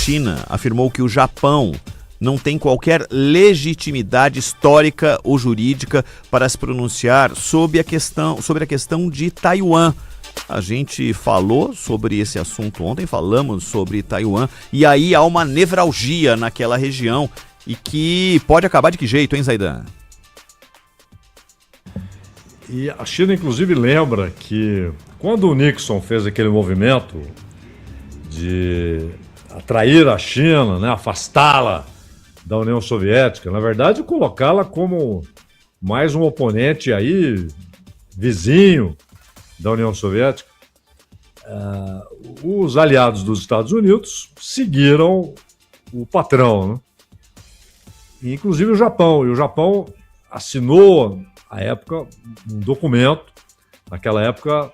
China afirmou que o Japão não tem qualquer legitimidade histórica ou jurídica para se pronunciar sobre a questão de Taiwan. A gente falou sobre esse assunto ontem, falamos sobre Taiwan, e aí há uma nevralgia naquela região e que pode acabar de que jeito, hein, Zaidan? E a China, inclusive, lembra que quando o Nixon fez aquele movimento de atrair a China, né, afastá-la da União Soviética, na verdade, colocá-la como mais um oponente aí, vizinho da União Soviética, os aliados dos Estados Unidos seguiram o patrão, né? E, inclusive o Japão. E o Japão assinou, à época, um documento. Naquela época,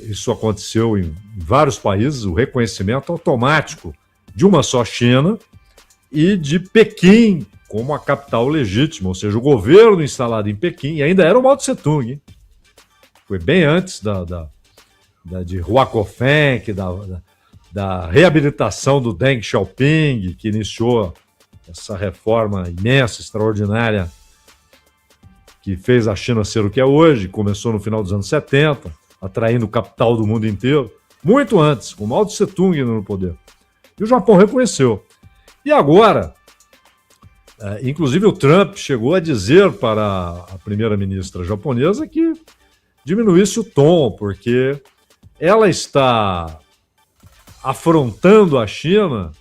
isso aconteceu em vários países, o reconhecimento automático de uma só China e de Pequim como a capital legítima, ou seja, o governo instalado em Pequim, e ainda era o Mao Tse Tung, hein? Foi bem antes de Hua Kofeng, da reabilitação do Deng Xiaoping, que iniciou essa reforma imensa, extraordinária, que fez a China ser o que é hoje, começou no final dos anos 70, atraindo o capital do mundo inteiro, muito antes, com Mao Tse Tung no poder. E o Japão reconheceu. E agora, inclusive o Trump chegou a dizer para a primeira-ministra japonesa que diminuísse o tom, porque ela está afrontando a China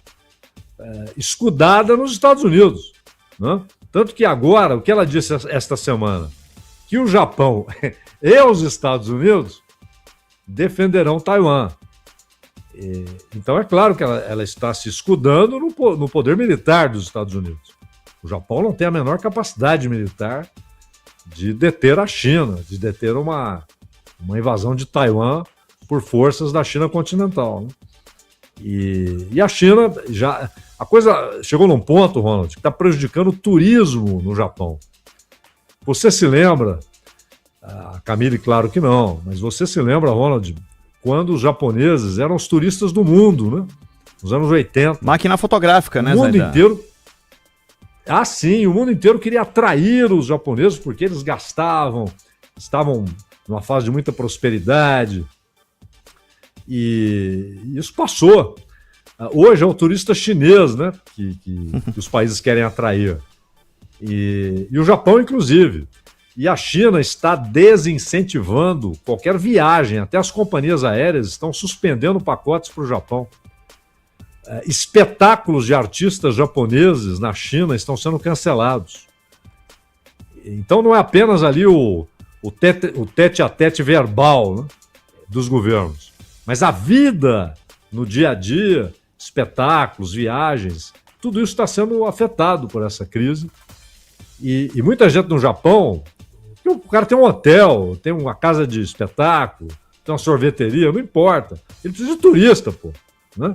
escudada nos Estados Unidos, né? Tanto que agora, o que ela disse esta semana, que o Japão e os Estados Unidos defenderão Taiwan. Então é claro que ela está se escudando no poder militar dos Estados Unidos. O Japão não tem a menor capacidade militar de deter a China, de deter uma invasão de Taiwan por forças da China continental, né? E a China, já a coisa chegou num ponto, Ronald, que está prejudicando o turismo no Japão. Você se lembra, a Camille, claro que não, mas você se lembra, Ronald, quando os japoneses eram os turistas do mundo, né? Nos anos 80. Máquina fotográfica, né, Zaidan? O mundo Zaidan? inteiro... Ah, sim, o mundo inteiro queria atrair os japoneses porque eles estavam numa fase de muita prosperidade. E isso passou. Hoje é o turista chinês, né, que os países querem atrair. E o Japão, inclusive. E a China está desincentivando qualquer viagem. Até as companhias aéreas estão suspendendo pacotes para o Japão. Espetáculos de artistas japoneses na China estão sendo cancelados. Então não é apenas ali o tete-a-tete verbal, né, dos governos, mas a vida no dia a dia, espetáculos, viagens, tudo isso está sendo afetado por essa crise. E muita gente no Japão, o cara tem um hotel, tem uma casa de espetáculo, tem uma sorveteria, não importa. Ele precisa de turista, pô, né?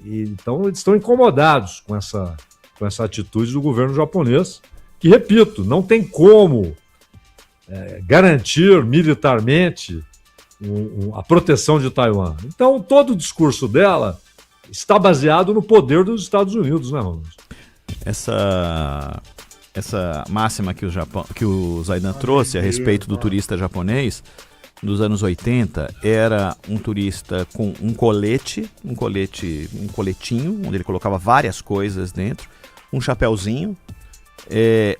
E, então eles estão incomodados com essa atitude do governo japonês, que, repito, não tem como garantir militarmente a proteção de Taiwan. Então todo o discurso dela está baseado no poder dos Estados Unidos, né, Ronald? Essa máxima que o Zaidan trouxe a respeito do turista japonês dos anos 80 era um turista com um coletinho, onde ele colocava várias coisas dentro, um chapéuzinho,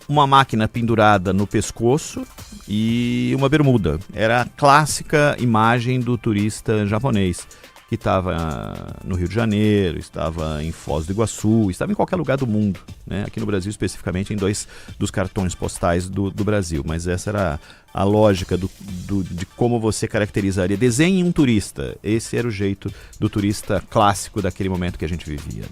uma máquina pendurada no pescoço e uma bermuda. Era a clássica imagem do turista japonês, que estava no Rio de Janeiro, estava em Foz do Iguaçu, estava em qualquer lugar do mundo, né? Aqui no Brasil, especificamente, em 2 dos cartões postais do Brasil. Mas essa era a lógica de como você caracterizaria. Desenhe um turista. Esse era o jeito do turista clássico daquele momento que a gente vivia.